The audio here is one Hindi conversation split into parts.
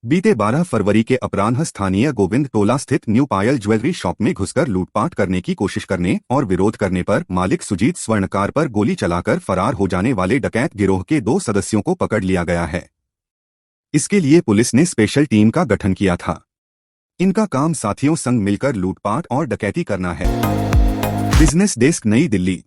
बीते 12 फरवरी के अपराह्न स्थानीय गोविंद टोला स्थित न्यू पायल ज्वेलरी शॉप में घुसकर लूटपाट करने की कोशिश करने और विरोध करने पर मालिक सुजीत स्वर्णकार पर गोली चलाकर फरार हो जाने वाले डकैत गिरोह के 2 सदस्यों को पकड़ लिया गया है। इसके लिए पुलिस ने स्पेशल टीम का गठन किया था। इनका काम साथियों संग मिलकर लूटपाट और डकैती करना है। बिजनेस डेस्क, नई दिल्ली।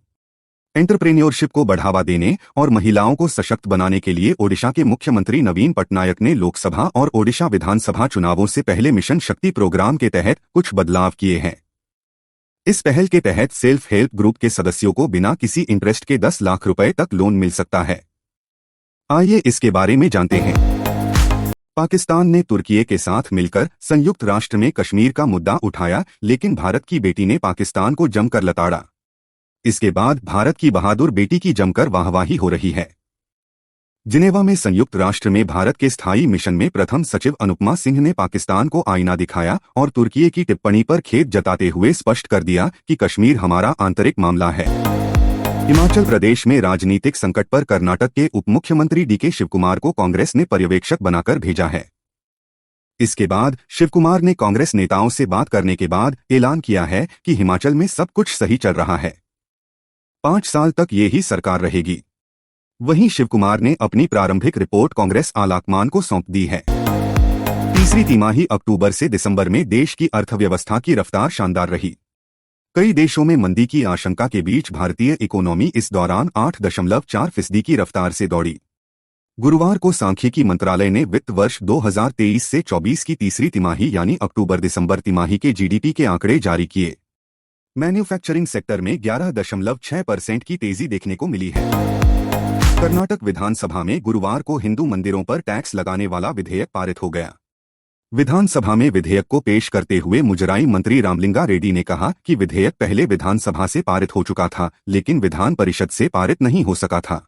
एंटरप्रेन्योरशिप को बढ़ावा देने और महिलाओं को सशक्त बनाने के लिए ओडिशा के मुख्यमंत्री नवीन पटनायक ने लोकसभा और ओडिशा विधानसभा चुनावों से पहले मिशन शक्ति प्रोग्राम के तहत कुछ बदलाव किए हैं। इस पहल के तहत सेल्फ हेल्प ग्रुप के सदस्यों को बिना किसी इंटरेस्ट के 10 लाख रुपए तक लोन मिल सकता है। आइए इसके बारे में जानते हैं। पाकिस्तान ने तुर्की के साथ मिलकर संयुक्त राष्ट्र में कश्मीर का मुद्दा उठाया, लेकिन भारत की बेटी ने पाकिस्तान को जमकर लताड़ा। इसके बाद भारत की बहादुर बेटी की जमकर वाहवाही हो रही है। जिनेवा में संयुक्त राष्ट्र में भारत के स्थायी मिशन में प्रथम सचिव अनुपमा सिंह ने पाकिस्तान को आईना दिखाया और तुर्की की टिप्पणी पर खेद जताते हुए स्पष्ट कर दिया कि कश्मीर हमारा आंतरिक मामला है। हिमाचल प्रदेश में राजनीतिक संकट पर कर्नाटक के उप मुख्यमंत्री डीके शिवकुमार को कांग्रेस ने पर्यवेक्षक बनाकर भेजा है। इसके बाद शिवकुमार ने कांग्रेस नेताओं से बात करने के बाद ऐलान किया है कि हिमाचल में सब कुछ सही चल रहा है। 5 साल तक ये ही सरकार रहेगी। वहीं शिवकुमार ने अपनी प्रारंभिक रिपोर्ट कांग्रेस आलाकमान को सौंप दी है। तीसरी तिमाही अक्टूबर से दिसंबर में देश की अर्थव्यवस्था की रफ्तार शानदार रही। कई देशों में मंदी की आशंका के बीच भारतीय इकोनॉमी इस दौरान 8.4% की रफ्तार से दौड़ी। गुरुवार को सांख्यिकी मंत्रालय ने वित्त वर्ष 2023 से 24 की तीसरी तिमाही यानी अक्टूबर-दिसंबर तिमाही के जीडीपी के आंकड़े जारी किए। मैन्युफैक्चरिंग सेक्टर में 11.6% की तेजी देखने को मिली है। कर्नाटक विधानसभा में गुरुवार को हिंदू मंदिरों पर टैक्स लगाने वाला विधेयक पारित हो गया। विधानसभा में विधेयक को पेश करते हुए मुजराई मंत्री रामलिंगा रेड्डी ने कहा कि विधेयक पहले विधानसभा से पारित हो चुका था, लेकिन विधान परिषद से पारित नहीं हो सका था।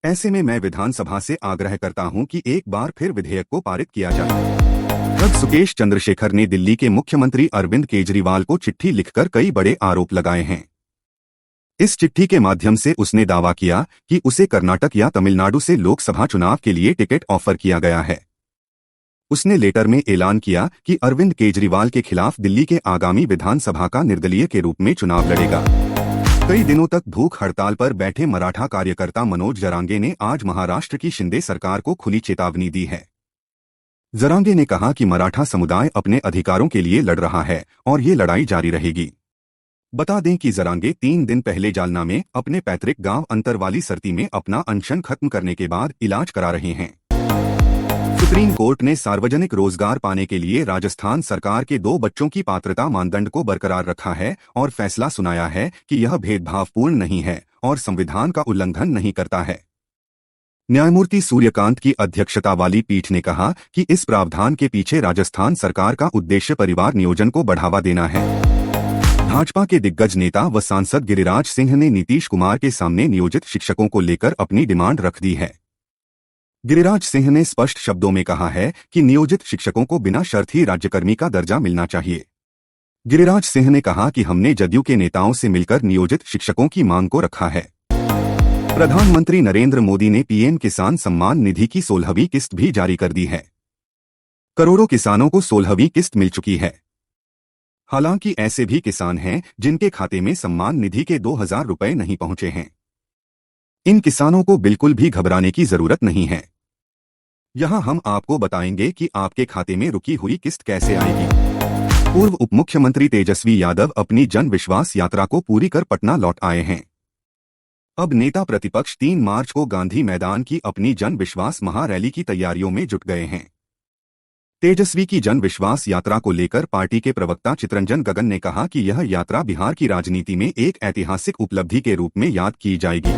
ऐसे में मैं विधानसभा से आग्रह करता हूं कि एक बार फिर विधेयक को पारित किया जाए। तब सुकेश चंद्रशेखर ने दिल्ली के मुख्यमंत्री अरविंद केजरीवाल को चिट्ठी लिखकर कई बड़े आरोप लगाए हैं। इस चिट्ठी के माध्यम से उसने दावा किया कि उसे कर्नाटक या तमिलनाडु से लोकसभा चुनाव के लिए टिकट ऑफर किया गया है। उसने लेटर में ऐलान किया कि अरविंद केजरीवाल के खिलाफ दिल्ली के आगामी विधानसभा का निर्दलीय के रूप में चुनाव लड़ेगा। कई दिनों तक भूख हड़ताल पर बैठे मराठा कार्यकर्ता मनोज जरांगे ने आज महाराष्ट्र की शिंदे सरकार को खुली चेतावनी दी है। जरांगे ने कहा कि मराठा समुदाय अपने अधिकारों के लिए लड़ रहा है और ये लड़ाई जारी रहेगी। बता दें कि जरांगे 3 दिन पहले जालना में अपने पैतृक गांव अंतरवाली सरती में अपना अनशन खत्म करने के बाद इलाज करा रहे हैं। सुप्रीम कोर्ट ने सार्वजनिक रोजगार पाने के लिए राजस्थान सरकार के 2 बच्चों की पात्रता मानदंड को बरकरार रखा है और फैसला सुनाया है कि यह भेदभावपूर्ण नहीं है और संविधान का उल्लंघन नहीं करता है। न्यायमूर्ति सूर्यकांत की अध्यक्षता वाली पीठ ने कहा कि इस प्रावधान के पीछे राजस्थान सरकार का उद्देश्य परिवार नियोजन को बढ़ावा देना है। भाजपा के दिग्गज नेता व सांसद गिरिराज सिंह ने नीतीश कुमार के सामने नियोजित शिक्षकों को लेकर अपनी डिमांड रख दी है। गिरिराज सिंह ने स्पष्ट शब्दों में कहा है कि नियोजित शिक्षकों को बिना शर्त ही राज्यकर्मी का दर्जा मिलना चाहिए। गिरिराज सिंह ने कहा कि हमने जदयू के नेताओं से मिलकर नियोजित शिक्षकों की मांग को रखा है। प्रधानमंत्री नरेंद्र मोदी ने पीएम किसान सम्मान निधि की 16वीं किस्त भी जारी कर दी है। करोड़ों किसानों को 16वीं किस्त मिल चुकी है। हालांकि ऐसे भी किसान हैं जिनके खाते में सम्मान निधि के 2000 रुपए नहीं पहुंचे हैं। इन किसानों को बिल्कुल भी घबराने की जरूरत नहीं है। यहां हम आपको बताएंगे कि आपके खाते में रुकी हुई किस्त कैसे आएगी। पूर्व उप मुख्यमंत्री तेजस्वी यादव अपनी जन विश्वास यात्रा को पूरी कर पटना लौट आए हैं। अब नेता प्रतिपक्ष 3 मार्च को गांधी मैदान की अपनी जन विश्वास महारैली की तैयारियों में जुट गए हैं। तेजस्वी की जन विश्वास यात्रा को लेकर पार्टी के प्रवक्ता चितरंजन गगन ने कहा कि यह यात्रा बिहार की राजनीति में एक ऐतिहासिक उपलब्धि के रूप में याद की जाएगी।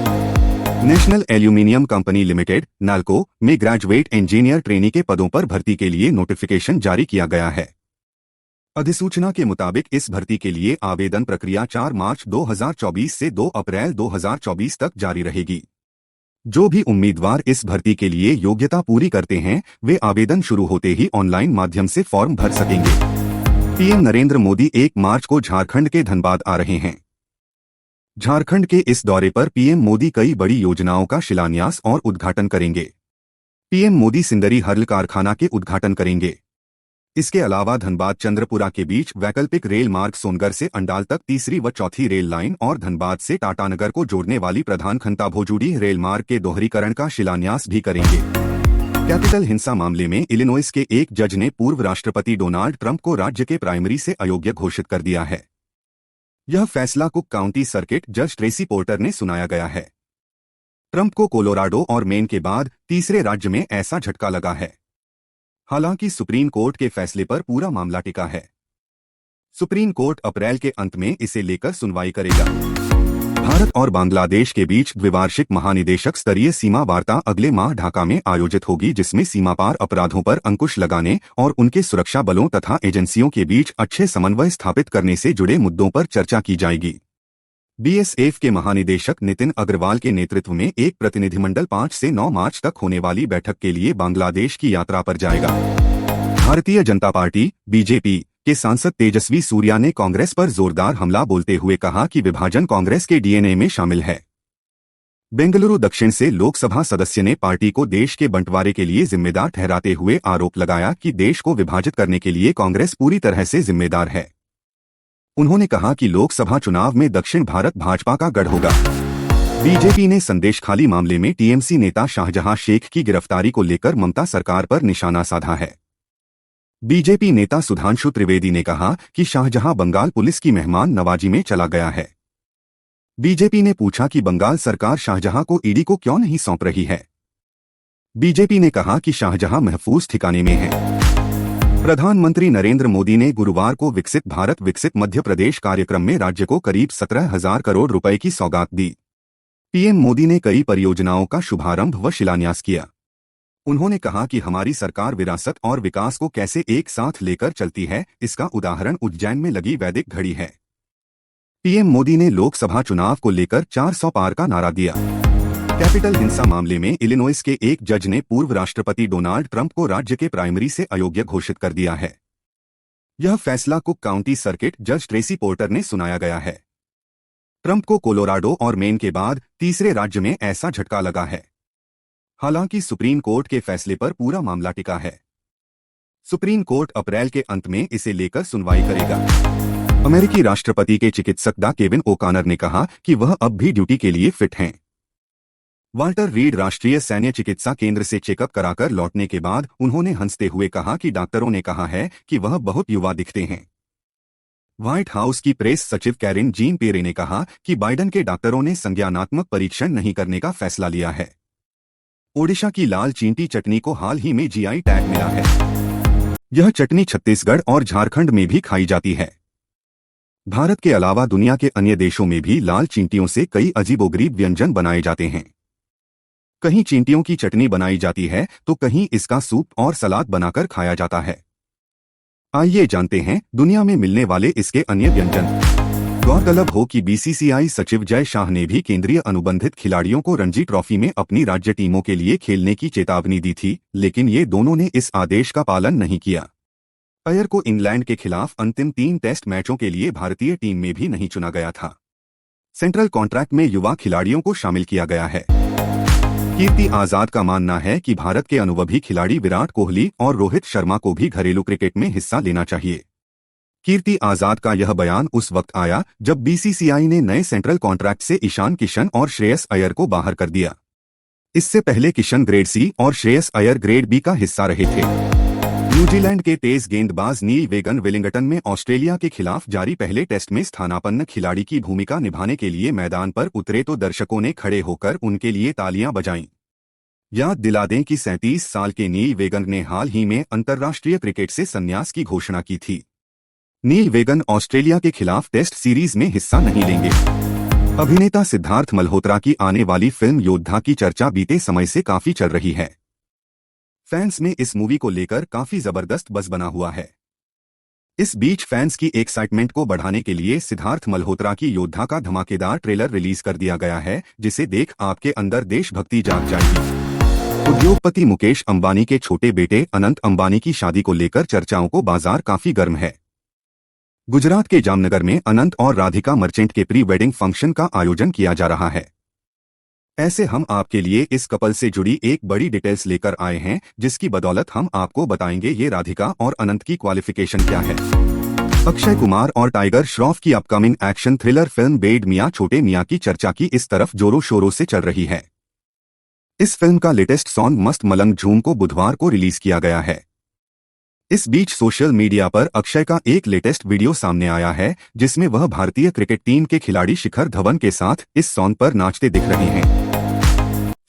National aluminium company limited NALCO में ग्रेजुएट इंजीनियर ट्रेनी के पदों पर भर्ती के लिए नोटिफिकेशन जारी किया गया है। अधिसूचना के मुताबिक इस भर्ती के लिए आवेदन प्रक्रिया 4 मार्च 2024 से 2 अप्रैल 2024 तक जारी रहेगी। जो भी उम्मीदवार इस भर्ती के लिए योग्यता पूरी करते हैं वे आवेदन शुरू होते ही ऑनलाइन माध्यम से फॉर्म भर सकेंगे। पीएम नरेंद्र मोदी 1 मार्च को झारखंड के धनबाद आ रहे हैं। झारखंड के इस दौरे पर पीएम मोदी कई बड़ी योजनाओं का शिलान्यास और उद्घाटन करेंगे। पीएम मोदी सिंदरी हर्ल कारखाना के उद्घाटन करेंगे। इसके अलावा धनबाद चंद्रपुरा के बीच वैकल्पिक रेल मार्ग सोनगर से अंडाल तक तीसरी व चौथी रेल लाइन और धनबाद से टाटानगर को जोड़ने वाली प्रधान खंता भोजूडी रेल मार्ग के दोहरीकरण का शिलान्यास भी करेंगे। कैपिटल हिंसा मामले में इलिनॉइस के एक जज ने पूर्व राष्ट्रपति डोनाल्ड ट्रंप को राज्य के प्राइमरी से अयोग्य घोषित कर दिया है। यह फैसला कुक काउंटी सर्किट जज ट्रेसी पोर्टर ने सुनाया गया है। ट्रंप को कोलोराडो और मेन के बाद तीसरे राज्य में ऐसा झटका लगा है। हालांकि सुप्रीम कोर्ट के फैसले पर पूरा मामला टिका है। सुप्रीम कोर्ट अप्रैल के अंत में इसे लेकर सुनवाई करेगा। भारत और बांग्लादेश के बीच द्विवार्षिक महानिदेशक स्तरीय सीमा वार्ता अगले माह ढाका में आयोजित होगी, जिसमें सीमापार अपराधों पर अंकुश लगाने और उनके सुरक्षा बलों तथा एजेंसियों के बीच अच्छे समन्वय स्थापित करने से जुड़े मुद्दों पर चर्चा की जाएगी। बीएसएफ के महानिदेशक नितिन अग्रवाल के नेतृत्व में एक प्रतिनिधिमंडल 5 से 9 मार्च तक होने वाली बैठक के लिए बांग्लादेश की यात्रा पर जाएगा। भारतीय जनता पार्टी बीजेपी के सांसद तेजस्वी सूर्या ने कांग्रेस पर जोरदार हमला बोलते हुए कहा कि विभाजन कांग्रेस के डीएनए में शामिल है। बेंगलुरु दक्षिण से लोकसभा सदस्य ने पार्टी को देश के बंटवारे के लिए जिम्मेदार ठहराते हुए आरोप लगाया कि देश को विभाजित करने के लिए कांग्रेस पूरी तरह से जिम्मेदार है। उन्होंने कहा कि लोकसभा चुनाव में दक्षिण भारत भाजपा का गढ़ होगा। बीजेपी ने संदेशखाली मामले में टीएमसी नेता शाहजहां शेख की गिरफ्तारी को लेकर ममता सरकार पर निशाना साधा है। बीजेपी नेता सुधांशु त्रिवेदी ने कहा कि शाहजहां बंगाल पुलिस की मेहमान नवाजी में चला गया है। बीजेपी ने पूछा कि बंगाल सरकार शाहजहां को ईडी को क्यों नहीं सौंप रही है। बीजेपी ने कहा कि शाहजहां महफूज ठिकाने में है। प्रधानमंत्री नरेंद्र मोदी ने गुरुवार को विकसित भारत विकसित मध्य प्रदेश कार्यक्रम में राज्य को करीब 17,000 करोड़ रुपए की सौगात दी। पीएम मोदी ने कई परियोजनाओं का शुभारंभ व शिलान्यास किया। उन्होंने कहा कि हमारी सरकार विरासत और विकास को कैसे एक साथ लेकर चलती है, इसका उदाहरण उज्जैन में लगी वैदिक घड़ी है। पीएम मोदी ने लोकसभा चुनाव को लेकर 400 पार का नारा दिया। कैपिटल हिंसा मामले में इलिनॉइस के एक जज ने पूर्व राष्ट्रपति डोनाल्ड ट्रंप को राज्य के प्राइमरी से अयोग्य घोषित कर दिया है। यह फैसला कुक काउंटी सर्किट जज ट्रेसी पोर्टर ने सुनाया गया है। ट्रंप को कोलोराडो और मेन के बाद तीसरे राज्य में ऐसा झटका लगा है। हालांकि सुप्रीम कोर्ट के फैसले पर पूरा मामला टिका है। सुप्रीम कोर्ट अप्रैल के अंत में इसे लेकर सुनवाई करेगा। अमेरिकी राष्ट्रपति के चिकित्सक डा केविन ओकानर ने कहा कि वह अब भी ड्यूटी के लिए फिट हैं। वाल्टर रीड राष्ट्रीय सैन्य चिकित्सा केंद्र से चेकअप कराकर लौटने के बाद उन्होंने हंसते हुए कहा कि डॉक्टरों ने कहा है कि वह बहुत युवा दिखते हैं। व्हाइट हाउस की प्रेस सचिव कैरिन जीन पियरे ने कहा कि बाइडन के डॉक्टरों ने संज्ञानात्मक परीक्षण नहीं करने का फैसला लिया है। ओडिशा की लाल चींटी चटनी को हाल ही में जीआई टैग मिला है। यह चटनी छत्तीसगढ़ और झारखंड में भी खाई जाती है। भारत के अलावा दुनिया के अन्य देशों में भी लाल चींटियों से कई अजीबोगरीब व्यंजन बनाए जाते हैं। कहीं चींटियों की चटनी बनाई जाती है तो कहीं इसका सूप और सलाद बनाकर खाया जाता है। आइए जानते हैं दुनिया में मिलने वाले इसके अन्य व्यंजन। गौरतलब हो कि बीसीसीआई सचिव जय शाह ने भी केंद्रीय अनुबंधित खिलाड़ियों को रणजी ट्रॉफी में अपनी राज्य टीमों के लिए खेलने की चेतावनी दी थी, लेकिन ये दोनों ने इस आदेश का पालन नहीं किया। अय्यर को इंग्लैंड के खिलाफ अंतिम 3 टेस्ट मैचों के लिए भारतीय टीम में भी नहीं चुना गया था। सेंट्रल कॉन्ट्रैक्ट में युवा खिलाड़ियों को शामिल किया गया है। कीर्ति आजाद का मानना है कि भारत के अनुभवी खिलाड़ी विराट कोहली और रोहित शर्मा को भी घरेलू क्रिकेट में हिस्सा लेना चाहिए। कीर्ति आजाद का यह बयान उस वक्त आया जब बीसीसीआई ने नए सेंट्रल कॉन्ट्रैक्ट से ईशान किशन और श्रेयस अय्यर को बाहर कर दिया। इससे पहले किशन ग्रेड सी और श्रेयस अय्यर ग्रेड बी का हिस्सा रहे थे। न्यूजीलैंड के तेज गेंदबाज नील वेगन वेलिंगटन में ऑस्ट्रेलिया के खिलाफ जारी पहले टेस्ट में स्थानापन्न खिलाड़ी की भूमिका निभाने के लिए मैदान पर उतरे तो दर्शकों ने खड़े होकर उनके लिए तालियां बजाईं। याद दिला दें कि 37 साल के नील वेगन ने हाल ही में अंतर्राष्ट्रीय क्रिकेट से संन्यास की घोषणा की थी। नील वेगन ऑस्ट्रेलिया के खिलाफ टेस्ट सीरीज में हिस्सा नहीं लेंगे। अभिनेता सिद्धार्थ मल्होत्रा की आने वाली फिल्म योद्धा की चर्चा बीते समय से काफी चल रही है। फैंस में इस मूवी को लेकर काफी जबरदस्त बज़ बना हुआ है। इस बीच फैंस की एक्साइटमेंट को बढ़ाने के लिए सिद्धार्थ मल्होत्रा की योद्धा का धमाकेदार ट्रेलर रिलीज कर दिया गया है, जिसे देख आपके अंदर देशभक्ति जाग जाएगी। उद्योगपति मुकेश अंबानी के छोटे बेटे अनंत अंबानी की शादी को लेकर चर्चाओं को बाजार काफी गर्म है। गुजरात के जामनगर में अनंत और राधिका मर्चेंट के प्री वेडिंग फंक्शन का आयोजन किया जा रहा है। ऐसे हम आपके लिए इस कपल से जुड़ी एक बड़ी डिटेल्स लेकर आए हैं, जिसकी बदौलत हम आपको बताएंगे ये राधिका और अनंत की क्वालिफिकेशन क्या है। अक्षय कुमार और टाइगर श्रॉफ की upcoming action thriller film Bade Miyan Chote Miyan की चर्चा की इस तरफ जोरों शोरों से चल रही है। इस फिल्म का लेटेस्ट सॉन्ग मस्त मलंग झूम को बुधवार को रिलीज किया गया है। इस बीच सोशल मीडिया पर अक्षय का एक लेटेस्ट वीडियो सामने आया है, जिसमें वह भारतीय क्रिकेट टीम के खिलाड़ी शिखर धवन के साथ इस सॉन्ग पर नाचते दिख रहे हैं।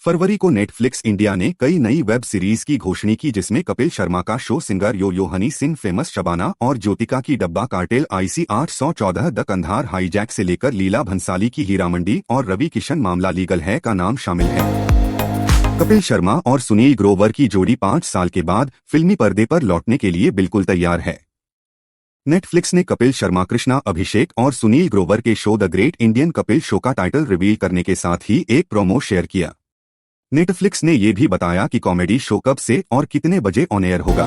फरवरी को नेटफ्लिक्स इंडिया ने कई नई वेब सीरीज की घोषणा की, जिसमें कपिल शर्मा का show singer Yo Yo Honey Singh, famous Shabana और ज्योतिका की Dabba cartel IC 814 the Kandahar hijack से लेकर लीला भंसाली की हीरा मंडी और रवि किशन मामला लीगल है का नाम शामिल है। कपिल शर्मा और सुनील ग्रोवर की जोड़ी 5 साल के बाद फिल्मी पर्दे पर लौटने के लिए बिल्कुल तैयार है। नेटफ्लिक्स ने कपिल शर्मा, कृष्णा अभिषेक और सुनील ग्रोवर के show the great Indian Kapil show का टाइटल रिवील करने के साथ ही एक प्रोमो शेयर किया। नेटफ्लिक्स ने ये भी बताया कि कॉमेडी शो कब से और कितने बजे ऑन एयर होगा।